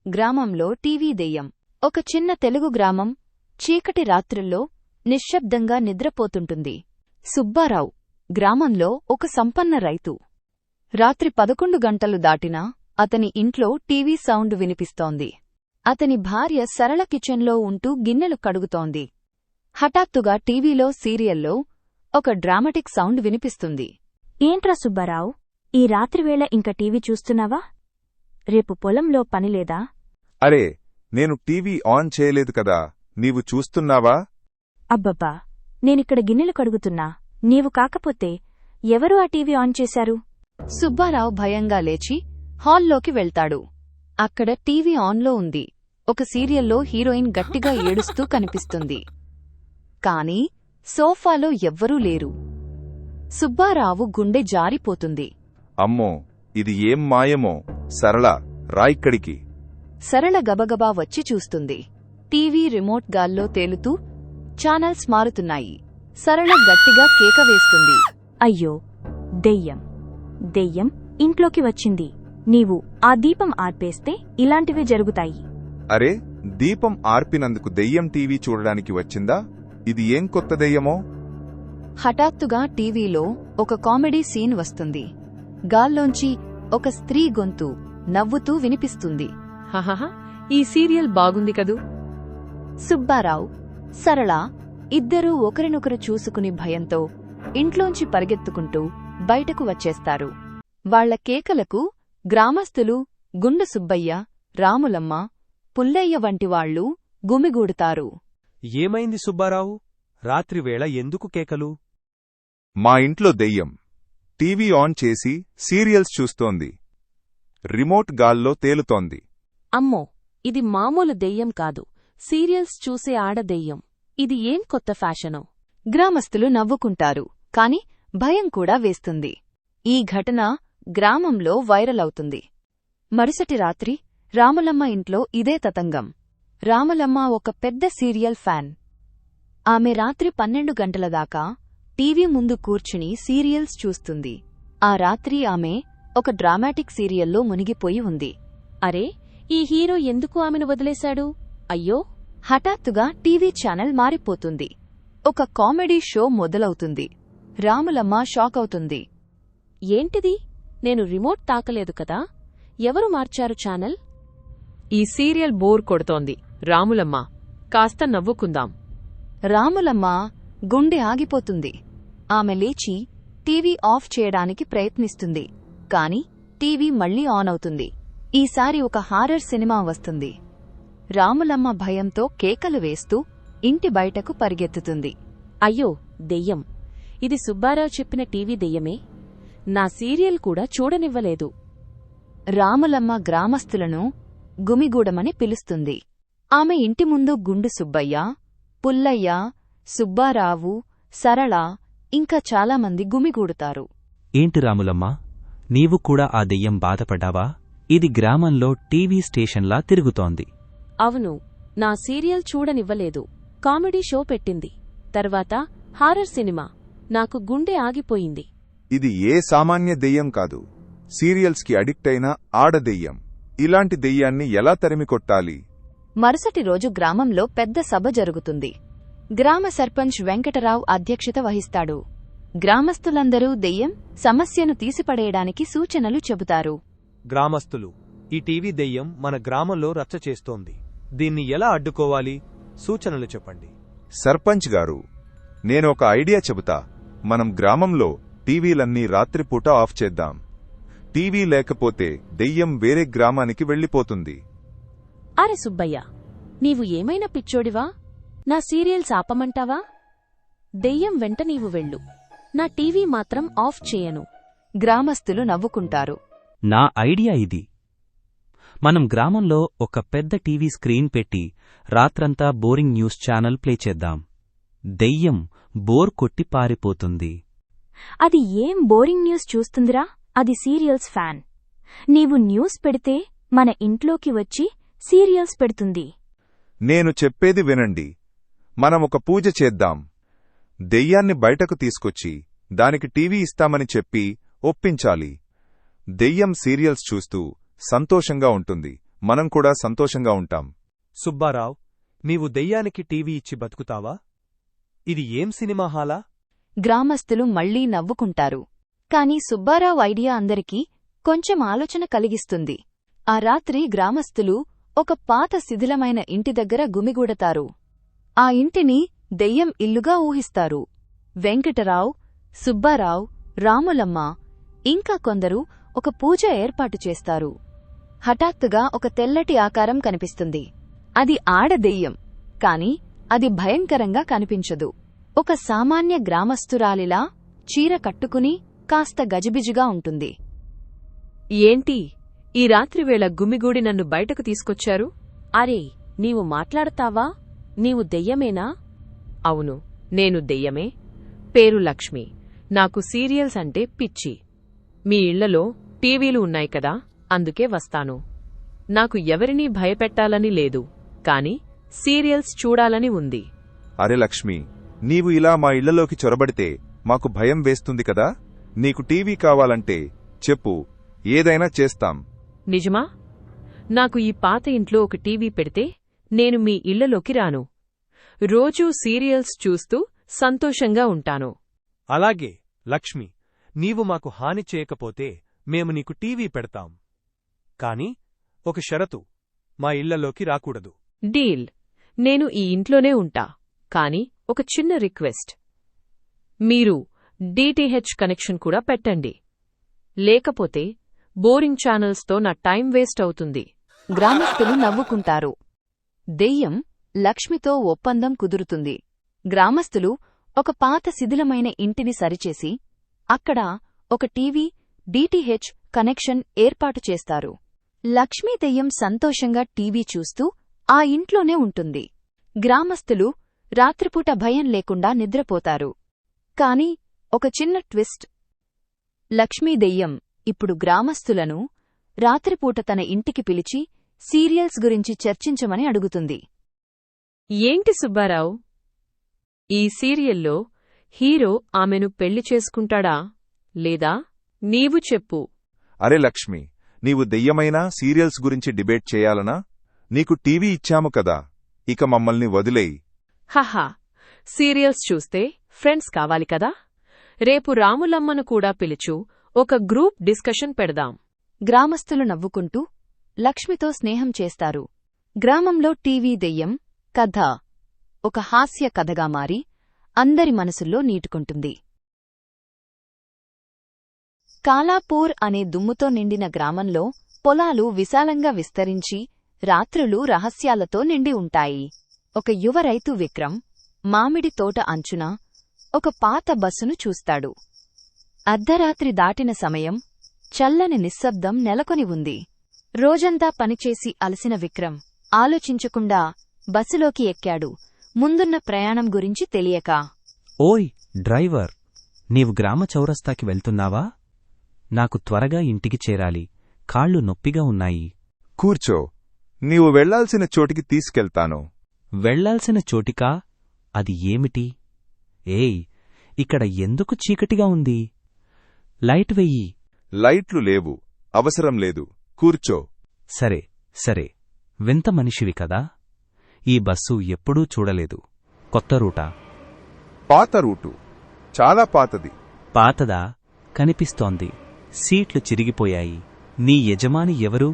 గ్రామంలో టీవీ దెయ్యం. ఒక చిన్న తెలుగు గ్రామం చీకటి రాత్రుల్లో నిశ్శబ్దంగా నిద్రపోతుంటుంది. సుబ్బారావు గ్రామంలో ఒక సంపన్న రైతు. రాత్రి 11 గంటలు దాటినా అతని ఇంట్లో టీవీ సౌండ్ వినిపిస్తోంది. అతని భార్య సరళ కిచెన్లో ఉంటూ గిన్నెలు కడుగుతోంది. హఠాత్తుగా టీవీలో సీరియల్లో ఒక డ్రామాటిక్ సౌండ్ వినిపిస్తుంది. ఏంట్రా సుబ్బారావు, ఈ రాత్రివేళ ఇంక టీవీ చూస్తున్నావా? రేపు పొలంలో పనిలేదా? అరే, నేను టీవీ ఆన్ చేయలేదు కదా, నీవు చూస్తున్నావా? అబ్బబ్బా, నేనిక్కడ గిన్నెలు కడుగుతున్నా. నీవు కాకపోతే ఎవరు ఆ టీవీ ఆన్ చేశారు? సుబ్బారావు భయంగా లేచి హాల్లోకి వెళ్తాడు. అక్కడ టీవీ ఆన్లో ఉంది. ఒక సీరియల్లో హీరోయిన్ గట్టిగా ఏడుస్తూ కనిపిస్తుంది. కాని సోఫాలో ఎవ్వరూ లేరు. సుబ్బారావు గుండె జారిపోతుంది. అమ్మో, ఇది ఏం మాయమో! సరళ, రాయిక్కడికి. సరళ గబగబా వచ్చి చూస్తుంది. టీవీ రిమోట్ గాల్లో తేలుతూ ఛానల్స్ మారుతున్నాయి. సరళ గట్టిగా కేక వేస్తుంది. అయ్యో, దెయ్యం దెయ్యం ఇంట్లోకి వచ్చింది. నీవు ఆ దీపం ఆర్పేస్తే ఇలాంటివే జరుగుతాయి. అరే, దీపం ఆర్పినందుకు దెయ్యం టీవీ చూడడానికి వచ్చిందా? ఇది ఏం కొత్త దెయ్యమో? హఠాత్తుగా టీవీలో ఒక కామెడీ సీన్ వస్తుంది. గాల్లోంచి ఒక స్త్రీ గొంతు నవ్వుతూ వినిపిస్తుంది. హహహ, ఈ సీరియల్ బాగుంది కదూ. సుబ్బారావు, సరళ ఇద్దరూ ఒకరినొకరు చూసుకుని భయంతో ఇంట్లోంచి పరిగెత్తుకుంటూ బయటకు వచ్చేస్తారు. వాళ్ల కేకలకు గ్రామస్థులు గుండు సుబ్బయ్య, రాములమ్మ, పుల్లయ్య వంటివాళ్లు గుమిగూడుతారు. ఏమైంది సుబ్బారావు? రాత్రివేళ ఎందుకు కేకలు? మా ఇంట్లో దెయ్యం టీవీ ఆన్ చేసి సీరియల్స్ చూస్తోంది. రిమోట్ గాల్లో తేలుతోంది. అమ్మో, ఇది మామూలు దెయ్యం కాదు, సీరియల్స్ చూసే ఆడదెయ్యం. ఇది ఏం కొత్త ఫ్యాషనో? గ్రామస్థులు నవ్వుకుంటారు. కాని భయం కూడా వేస్తుంది. ఈ ఘటన గ్రామంలో వైరల్ అవుతుంది. మరుసటి రాత్రి రాములమ్మ ఇంట్లో ఇదే తతంగం. రాములమ్మ ఒక పెద్ద సీరియల్ ఫ్యాన్. ఆమె రాత్రి 12 గంటల దాకా టీవీ ముందు కూర్చుని సీరియల్స్ చూస్తుంది. ఆ రాత్రి ఆమె ఒక డ్రామాటిక్ సీరియల్లో మునిగిపోయి ఉంది. అరే, ఈ హీరో ఎందుకు ఆమెను వదిలేశాడు? అయ్యో! హఠాత్తుగా టీవీ ఛానల్ మారిపోతుంది. ఒక కామెడీ షో మొదలవుతుంది. రాములమ్మ షాకవుతుంది. ఏంటిది? నేను రిమోట్ తాకలేదు కదా, ఎవరు మార్చారు ఛానల్? ఈ సీరియల్ బోర్ కొడుతోంది. రాములమ్మ, కాస్త నవ్వుకుందాం. రాములమ్మ గుండె ఆగిపోతుంది. ఆమె లేచి టీవీ ఆఫ్ చేయడానికి ప్రయత్నిస్తుంది. కాని టీవీ మళ్లీ ఆన్ అవుతుంది. ఈసారి ఒక హారర్ సినిమా వస్తుంది. రాములమ్మ భయంతో కేకలు వేస్తూ ఇంటి బయటకు పరిగెత్తుతుంది. అయ్యో, దెయ్యం! ఇది సుబ్బారావు చెప్పిన టీవీ దెయ్యమే. నా సీరియల్ కూడా చూడనివ్వలేదు. రాములమ్మ గ్రామస్థులను గుమిగూడమని పిలుస్తుంది. ఆమె ఇంటి ముందు గుండు సుబ్బయ్య, పుల్లయ్య, సుబ్బారావు, సరళ ఇంకా చాలామంది గుమిగూడుతారు. ఏంటి రాములమ్మ, నీవు కూడా ఆ దెయ్యం బాధపడ్డావా? ఇది గ్రామంలో టీవీ స్టేషన్లా తిరుగుతోంది. అవును, నా సీరియల్ చూడనివ్వలేదు. కామెడీ షో పెట్టింది. తర్వాత హారర్ సినిమా. నాకు గుండె ఆగిపోయింది. ఇది ఏ సామాన్య దెయ్యం కాదు, సీరియల్స్కి అడిక్ట్ అయిన ఆడదెయ్యం. ఇలాంటి దెయ్యాన్ని ఎలా తరిమికొట్టాలి? మరుసటి రోజు గ్రామంలో పెద్ద సభ జరుగుతుంది. గ్రామ సర్పంచ్ వెంకటరావు అధ్యక్షత వహిస్తాడు. గ్రామస్తులందరూ దెయ్యం సమస్యను తీసిపడేయడానికి సూచనలు చెబుతారు. గ్రామస్తులు, ఈ టీవీ దెయ్యం మన గ్రామంలో రచ్చ చేస్తోంది. దీన్ని ఎలా అడ్డుకోవాలి? సూచనలు చెప్పండి. సర్పంచ్ గారు, నేను ఒక ఐడియా చెబుతా. మనం గ్రామంలో టీవీలన్నీ రాత్రిపూట ఆఫ్ చేద్దాం. టీవీ లేకపోతే దెయ్యం వేరే గ్రామానికి వెళ్ళిపోతుంది. అరే సుబ్బయ్య, నీవు ఏమైనా పిచ్చోడివా? నా సీరియల్స్ ఆపమంటావా? దెయ్యం వెంట నీవు వెళ్ళు, నా టీవీ మాత్రం ఆఫ్ చేయను. గ్రామస్తులు నవ్వుకుంటారు. నా ఐడియా ఇది. మనం గ్రామంలో ఒక పెద్ద టీవీ స్క్రీన్ పెట్టి రాత్రంతా బోరింగ్ న్యూస్ ఛానల్ ప్లే చేద్దాం. దెయ్యం బోర్ కొట్టి పారిపోతుంది. అది ఏం బోరింగ్ న్యూస్ చూస్తుందిరా? అది సీరియల్స్ ఫ్యాన్. నీవు న్యూస్ పెడితే మన ఇంట్లోకి వచ్చి సీరియల్స్ పెడుతుంది. నేను చెప్పేది వినండి. మనమొక పూజ చేద్దాం. దెయ్యాన్ని బయటకు తీసుకొచ్చి దానికి టీవీ ఇస్తామని చెప్పి ఒప్పించాలి. దెయ్యం సీరియల్స్ చూస్తూ సంతోషంగా ఉంటుంది. మనం కూడా సంతోషంగా ఉంటాం. సుబ్బారావు, నీవు దెయ్యానికి టీవీ ఇచ్చి బతుకుతావా? ఇది ఏం సినిమా హాలా? గ్రామస్తులు మళ్లీ నవ్వుకుంటారు. కాని సుబ్బారావు ఐడియా అందరికీ కొంచెం ఆలోచన కలిగిస్తుంది. ఆ రాత్రి గ్రామస్తులు ఒక పాత శిథిలమైన ఇంటి దగ్గర గుమిగూడతారు. ఆ ఇంటిని దెయ్యం ఇల్లుగా ఊహిస్తారు. వెంకటరావు, సుబ్బారావు, రాములమ్మ ఇంకా కొందరు ఒక పూజ ఏర్పాటు చేస్తారు. హఠాత్తుగా ఒక తెల్లటి ఆకారం కనిపిస్తుంది. అది ఆడదెయ్యం, కాని అది భయంకరంగా కనిపించదు. ఒక సామాన్య గ్రామస్తురాలిలా చీర కట్టుకుని కాస్త గజిబిజిగా ఉంటుంది. ఏంటి, ఈ రాత్రివేళ గుమిగూడి నన్ను బయటకు తీసుకొచ్చారు? అరే, నీవు మాట్లాడతావా? నీవు దెయ్యమేనా? అవును, నేను దెయ్యమే. పేరు లక్ష్మి. నాకు సీరియల్స్ అంటే పిచ్చి. మీ ఇళ్లలో టీవీలు ఉన్నాయి కదా, అందుకే వస్తాను. నాకు ఎవరినీ భయపెట్టాలని లేదు, కాని సీరియల్స్ చూడాలని ఉంది. అరే లక్ష్మి, నీవు ఇలా మా ఇళ్లలోకి చొరబడితే మాకు భయం వేస్తుంది కదా. నీకు టీవీ కావాలంటే చెప్పు, ఏదైనా చేస్తాం. నిజమా? నాకు ఈ పాత ఇంట్లో ఒక టీవీ పెడితే నేను మీ ఇళ్లలోకి రాను. రోజూ సీరియల్స్ చూస్తూ సంతోషంగా ఉంటాను. అలాగే లక్ష్మి, నీవు మాకు హాని చేయకపోతే మేము నీకు టీవీ పెడతాం. కాని ఒక షరతు, మా ఇళ్లలోకి రాకూడదు. డీల్. నేను ఈ ఇంట్లోనే ఉంటా. కాని ఒక చిన్న రిక్వెస్ట్. మీరు DTH కనెక్షన్ కూడా పెట్టండి. లేకపోతే బోరింగ్ ఛానల్స్తో నా టైం వేస్ట్ అవుతుంది. గ్రామస్తులు నవ్వుకుంటారు. దెయ్యం లక్ష్మితో ఒప్పందం కుదురుతుంది. గ్రామస్తులు ఒక పాత శిథిలమైన ఇంటిని సరిచేసి అక్కడ ఒక టీవీ, DTH కనెక్షన్ ఏర్పాటు చేస్తారు. లక్ష్మీ దెయ్యం సంతోషంగా టీవీ చూస్తూ ఆ ఇంట్లోనే ఉంటుంది. గ్రామస్తులు రాత్రిపూట భయం లేకుండా నిద్రపోతారు. కాని ఒక చిన్న ట్విస్ట్. లక్ష్మీ దెయ్యం ఇప్పుడు గ్రామస్తులను రాత్రిపూట తన ఇంటికి పిలిచి సీరియల్స్ గురించి చర్చించమని అడుగుతుంది. ఏంటి సుబ్బారావు, ఈ సీరియల్లో హీరో ఆమెను పెళ్లి చేసుకుంటాడా లేదా? నీవు చెప్పు. అరే లక్ష్మి, నీవు దెయ్యమైనా సీరియల్స్ గురించి డిబేట్ చేయాలనా? నీకు టీవీ ఇచ్చాము కదా, ఇక మమ్మల్ని వదిలేయి. హహా, సీరియల్స్ చూస్తే ఫ్రెండ్స్ కావాలి కదా. రేపు రాములమ్మను కూడా పిలుచు, ఒక గ్రూప్ డిస్కషన్ పెడదాం. గ్రామస్తులు నవ్వుకుంటూ లక్ష్మితో స్నేహం చేస్తారు. గ్రామంలో టీవీ దెయ్యం కథ ఒక హాస్య కథగా మారి అందరి మనసుల్లో నీటుకుంటుంది. కాలాపూర్ అనే దుమ్ముతో నిండిన గ్రామంలో పొలాలు విశాలంగా విస్తరించి రాత్రులు రహస్యాలతో నిండి ఉంటాయి. ఒక యువ రైతు విక్రమ్ మామిడి తోట అంచున ఒక పాత బస్సును చూస్తాడు. అర్ధరాత్రి దాటిన సమయం. చల్లని నిశ్శబ్దం నెలకొని ఉంది. రోజంతా పనిచేసి అలసిన విక్రమ్ ఆలోచించకుండా బస్సులోకి ఎక్కాడు, ముందున్న ప్రయాణం గురించి తెలియక. ఓయ్ డ్రైవర్, నీవు గ్రామ చౌరస్తాకి వెళ్తున్నావా? నాకు త్వరగా ఇంటికి చేరాలి. కాళ్ళు నొప్పిగా ఉన్నాయి. కూర్చో, నీవు వెళ్లాల్సిన చోటికి తీసుకెళ్తాను. వెళ్లాల్సిన చోటికా? అది ఏమిటి? ఏయ్, ఇక్కడ ఎందుకు చీకటిగా ఉంది? లైట్ వెయ్యి. లైట్లు లేవు, అవసరం లేదు, కూర్చో. సరే సరే, వింత మనిషివి కదా. ఈ బస్సు ఎప్పుడూ చూడలేదు. కొత్త రూటా? పాత రూటు, చాలా పాతది. పాతదా? కనిపిస్తోంది. సీట్లు చిరిగిపోయాయి. నీ యజమాని ఎవరు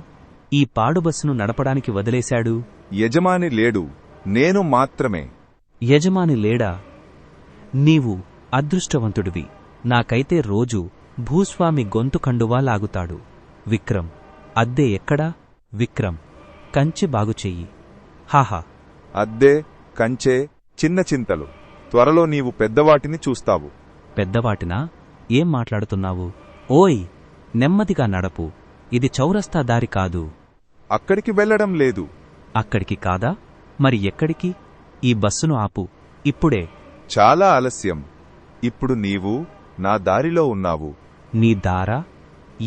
ఈ పాడు బస్సును నడపడానికి వదిలేశాడు? యజమాని లేడు, నేను మాత్రమే. యజమాని లేడా? నీవు అదృష్టవంతుడివి. నాకైతే రోజూ భూస్వామి గొంతు కండువా లాగుతాడు. విక్రమ్, అద్దె ఎక్కడా? విక్రమ్, కంచె బాగుచెయ్యి. హాహా. అద్దె, కంచె చిన్న చింతలు. త్వరలో నీవు పెద్దవాటిని చూస్తావు. పెద్దవాటినా? ఏం మాట్లాడుతున్నావు? ఓయ్, నెమ్మదిగా నడపు. ఇది చౌరస్తా దారి కాదు. అక్కడికి వెళ్లడం లేదు. అక్కడికి కాదా? మరి ఎక్కడికి? ఈ బస్సును ఆపు, ఇప్పుడే. చాలా ఆలస్యం. ఇప్పుడు నీవు నా దారిలో ఉన్నావు. నీ దారా?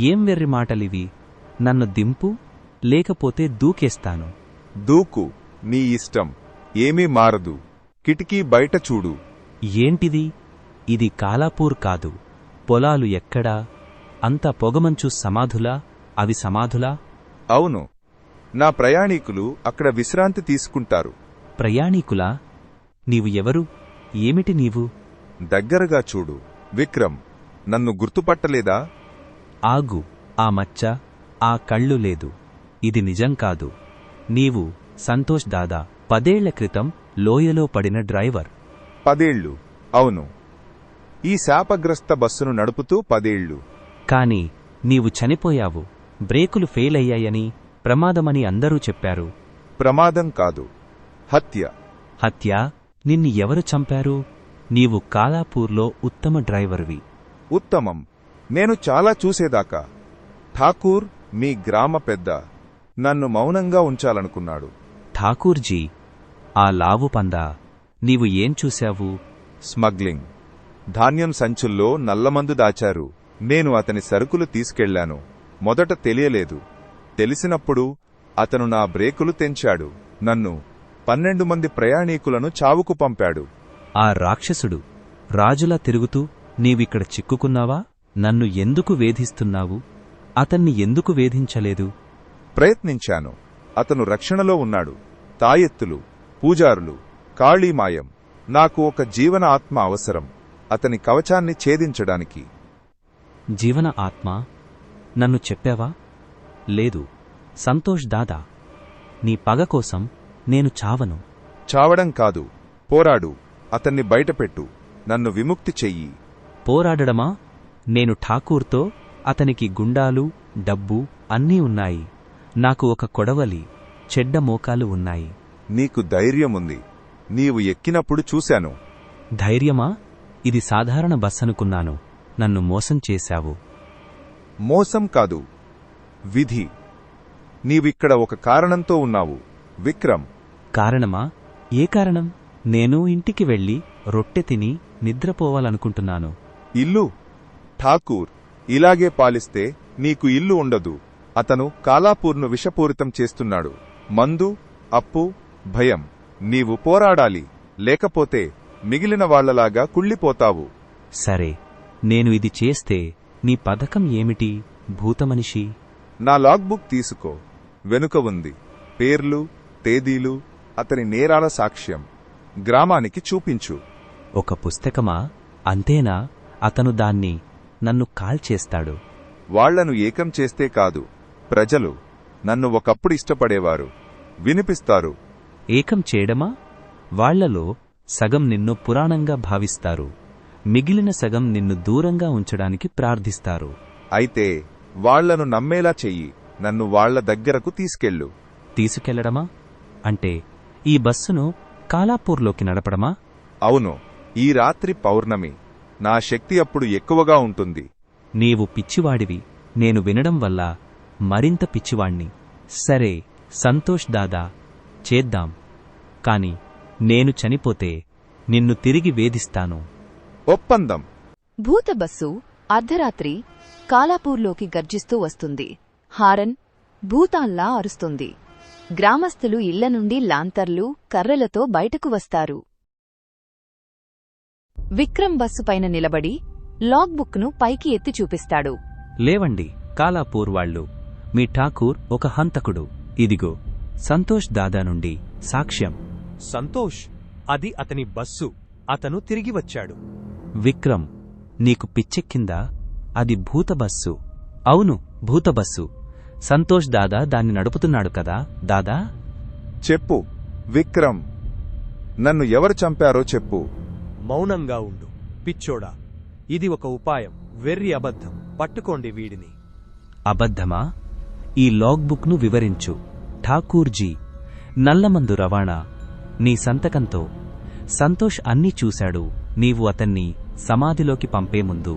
ఏం వెర్రి మాటలివి? నన్ను దింపు, లేకపోతే దూకేస్తాను. దూకు, నీ ఇష్టం. ఏమీ మారదు. కిటికీ బయట చూడు. ఏంటిది? ఇది కాలాపూర్ కాదు. పొలాలు ఎక్కడా? అంత పొగమంచు సమాధులా? అవి సమాధులా? అవును, నా ప్రయాణీకులు అక్కడ విశ్రాంతి తీసుకుంటారు. ప్రయాణీకులా? నీవు ఎవరు? ఏమిటి నీవు? దగ్గరగా చూడు. విక్రమ్, నన్ను గుర్తుపట్టలేదా? ఆగు, ఆ మచ్చ, ఆ కళ్ళు లేదు. ఇది నిజం కాదు. నీవు సంతోష్ దాదా, 10 ఏళ్ల క్రితం లోయలో పడిన డ్రైవర్. 10 ఏళ్ళు? అవును. ఈ శాపగ్రస్త బస్సును నడుపుతూ 10 ఏళ్ళు. కాని నీవు చనిపోయావు. బ్రేకులు ఫెయిల్ అయ్యాయని, ప్రమాదమని అందరూ చెప్పారు. ప్రమాదం కాదు, హత్య. హత్య? నిన్ను ఎవరు చంపారు? నీవు కాలాపూర్లో ఉత్తమ డ్రైవర్వి. ఉత్తమం? నేను చాలా చూసేదాకా. ఠాకూర్, మీ గ్రామ పెద్ద, నన్ను మౌనంగా ఉంచాలనుకున్నాడు. ఠాకూర్జీ, ఆ లావు పందా, నీవు ఏం చూశావు? స్మగ్లింగ్. ధాన్యం సంచుల్లో నల్లమందు దాచారు. నేను అతని సరుకులు తీసుకెళ్లాను. మొదట తెలియలేదు. తెలిసినప్పుడు అతను నా బ్రేకులు తెంచాడు. నన్ను, 12 మంది ప్రయాణీకులను చావుకు పంపాడు. ఆ రాక్షసుడు రాజులా తిరుగుతూ నీవిక్కడ చిక్కుకున్నావా? నన్ను ఎందుకు వేధిస్తున్నావు? అతన్ని ఎందుకు వేధించలేదు? ప్రయత్నించాను. అతను రక్షణలో ఉన్నాడు. తాయెత్తులు, పూజారులు, కాళీమాయం. నాకు ఒక జీవన ఆత్మ అవసరం, అతని కవచాన్ని ఛేదించడానికి. జీవన ఆత్మ? నన్ను చెప్పావా? లేదు సంతోష్ దాదా, నీ పగ కోసం నేను చావను. చావడం కాదు, పోరాడు. అతన్ని బయటపెట్టు. నన్ను విముక్తి చెయ్యి. పోరాడడమా? నేను ఠాకూర్తో, అతనికి గుండాలు, డబ్బు అన్నీ ఉన్నాయి. నాకు ఒక కొడవలి, చెడ్డ మోకాలు ఉన్నాయి. నీకు ధైర్యముంది. నీవు ఎక్కినప్పుడు చూశాను. ధైర్యమా? ఇది సాధారణ బస్సనుకున్నాను. నన్ను మోసం చేశావు. మోసం కాదు, విధి. నీవిక్కడ ఒక కారణంతో ఉన్నావు, విక్రమ్. కారణమా? ఏ కారణం? నేను ఇంటికి వెళ్లి రొట్టె తిని నిద్రపోవాలనుకుంటున్నాను. ఇల్లు? ఠాకూర్ ఇలాగే పాలిస్తే నీకు ఇల్లు ఉండదు. అతను కాలాపూర్ను విషపూరితం చేస్తున్నాడు. మందు, అప్పు, భయం. నీవు పోరాడాలి, లేకపోతే మిగిలిన వాళ్లలాగా కుళ్ళిపోతావు. సరే, నేను ఇది చేస్తే నీ పథకం ఏమిటి, భూతమనిషి? నా లాగ్బుక్ తీసుకో. వెనుక ఉంది పేర్లు, తేదీలు, అతని నేరాల సాక్ష్యం. గ్రామానికి చూపించు. ఒక పుస్తకమా? అంతేనా? అతను దాన్ని నన్ను కాల్చేస్తాడు. వాళ్లను ఏకం చేస్తే కాదు, ప్రజలు నన్ను ఒకప్పుడు ఇష్టపడేవారు, వినిపిస్తారు. ఏకం చేయడమా? వాళ్లలో సగం నిన్ను పురాణంగా భావిస్తారు, మిగిలిన సగం నిన్ను దూరంగా ఉంచడానికి ప్రార్థిస్తారు. అయితే వాళ్లను నమ్మేలా చెయ్యి. నన్ను వాళ్ల దగ్గరకు తీసుకెళ్ళు. తీసుకెళ్లడమా? అంటే ఈ బస్సును కాలాపూర్లోకి నడపడమా? అవును. ఈ రాత్రి పౌర్ణమి. నా శక్తి అప్పుడు ఎక్కువగా ఉంటుంది. నీవు పిచ్చివాడివి. నేను వినడం వల్ల మరింత పిచ్చివాణ్ణి. సరే సంతోష్ దాదా, చేద్దాం. కాని నేను చనిపోతే నిన్ను తిరిగి వేధిస్తాను. ఒప్పందం. భూతబస్సు అర్ధరాత్రి కాలాపూర్లోకి గర్జిస్తూ వస్తుంది. హారన్ భూతాల్లా అరుస్తుంది. గ్రామస్థులు ఇళ్ల నుండి లాంతర్లు, కర్రలతో బయటకు వస్తారు. విక్రమ్ బస్సుపైన నిలబడి లాగ్బుక్ను పైకి ఎత్తి చూపిస్తాడు. లేవండి కాలాపూర్ వాళ్ళు. మీ ఠాకూర్ ఒక హంతకుడు. ఇదిగో సంతోష్ దాదా నుండి సాక్ష్యం. సంతోష్, అది అతని బస్సు. అతను తిరిగి వచ్చాడు. విక్రమ్, నీకు పిచ్చెక్కిందా? అది భూతబస్సు. అవును, భూతబస్సు. సంతోష్ దాదా దాన్ని నడుపుతున్నాడు కదా దాదా? చెప్పు విక్రమ్, నన్ను ఎవరు చంపారో చెప్పు. మౌనంగా ఉండు పిచ్చోడా. ఇది ఒక ఉపాయం, వెర్రి అబద్ధం. పట్టుకోండి వీడిని. అబద్ధమా? ఈ లాగ్బుక్ను వివరించు. ఠాకూర్జీ, నల్లమందు రవాణా, నీ సంతకంతో. సంతోష్ అన్నీ చూశాడు. నీవు అతన్ని సమాధిలోకి పంపే ముందు.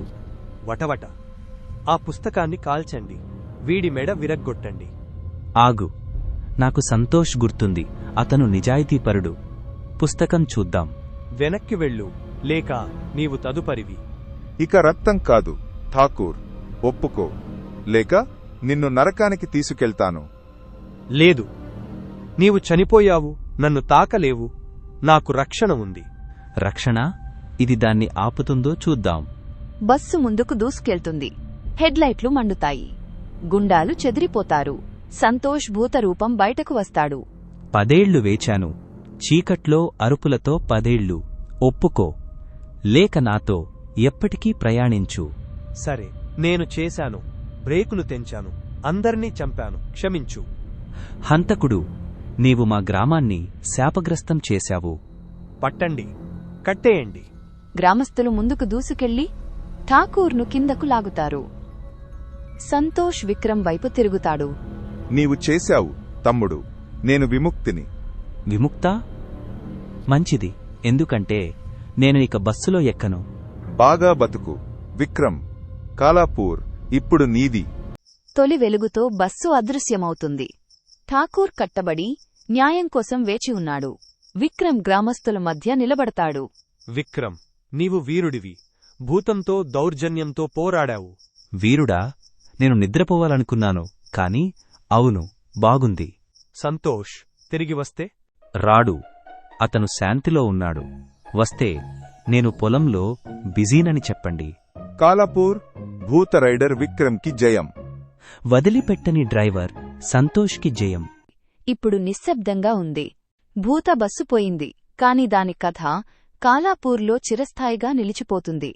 వటవట. ఆ పుస్తకాన్ని కాల్చండి. వీడి మెడ విరగ్గొట్టండి. ఆగు, నాకు సంతోష్ గుర్తుంది. అతను నిజాయితీపరుడు. పుస్తకం చూద్దాం. వెనక్కి వెళ్ళు, లేక నీవు తదుపరివి. ఇక రక్తం కాదు ఠాకూర్, ఒప్పుకో, లేక నిన్ను నరకానికి తీసుకెళ్తాను. లేదు, నీవు చనిపోయావు, నన్ను తాకలేవు. నాకు రక్షణ ఉంది. రక్షణ? ఇది దాన్ని ఆపుతుందో చూద్దాం. బస్సు ముందుకు దూసుకెళ్తుంది. హెడ్లైట్లు మండుతాయి. గుండాలు చెదిరిపోతారు. సంతోష్ భూతరూపం బయటకు వస్తాడు. 10 ఏళ్లు వేచాను, చీకట్లో అరుపులతో 10 ఏళ్లు. ఒప్పుకో, లేక నాతో ఎప్పటికీ ప్రయాణించు. సరే, నేను చేశాను. బ్రేకులు తెంచాను, అందర్నీ చంపాను, క్షమించు. హంతకుడు, నీవు మా గ్రామాన్ని శాపగ్రస్తం చేశావు. పట్టండి, కట్టేయండి. గ్రామస్తులు ముందుకు దూసుకెళ్లి ఠాకూర్ను కిందకు లాగుతారు. సంతోష్ విక్రమ్ వైపు తిరుగుతాడు. నీవు చేశావు తమ్ముడు, నేను విముక్తిని. విముక్తా? మంచిది, ఎందుకంటే నేను ఇక బస్సులో ఎక్కను. బాగా బతుకు విక్రమ్. కాలాపూర్ ఇప్పుడు నీది. తొలి వెలుగుతో బస్సు అదృశ్యమవుతుంది. ఠాకూర్ కట్టబడి న్యాయం కోసం వేచి ఉన్నాడు. విక్రమ్ గ్రామస్తుల మధ్య నిలబడతాడు. విక్రమ్, నీవు వీరుడివి. భూతంతో దౌర్జన్యంతో పోరాడావు. వీరుడా? నేను నిద్రపోవాలనుకున్నాను, కాని అవును, బాగుంది. సంతోష్ తిరిగి వస్తే? రాడు, అతను శాంతిలో ఉన్నాడు. వస్తే నేను పొలంలో బిజీనని చెప్పండి. కాలాపూర్ భూత రైడర్ విక్రమ్కి జయం. వదిలిపెట్టని డ్రైవర్ సంతోష్కి జయం. ఇప్పుడు నిశ్శబ్దంగా ఉంది. భూత బస్సు పోయింది, కాని దాని కథ కాలాపూర్లో చిరస్థాయిగా నిలిచిపోతుంది.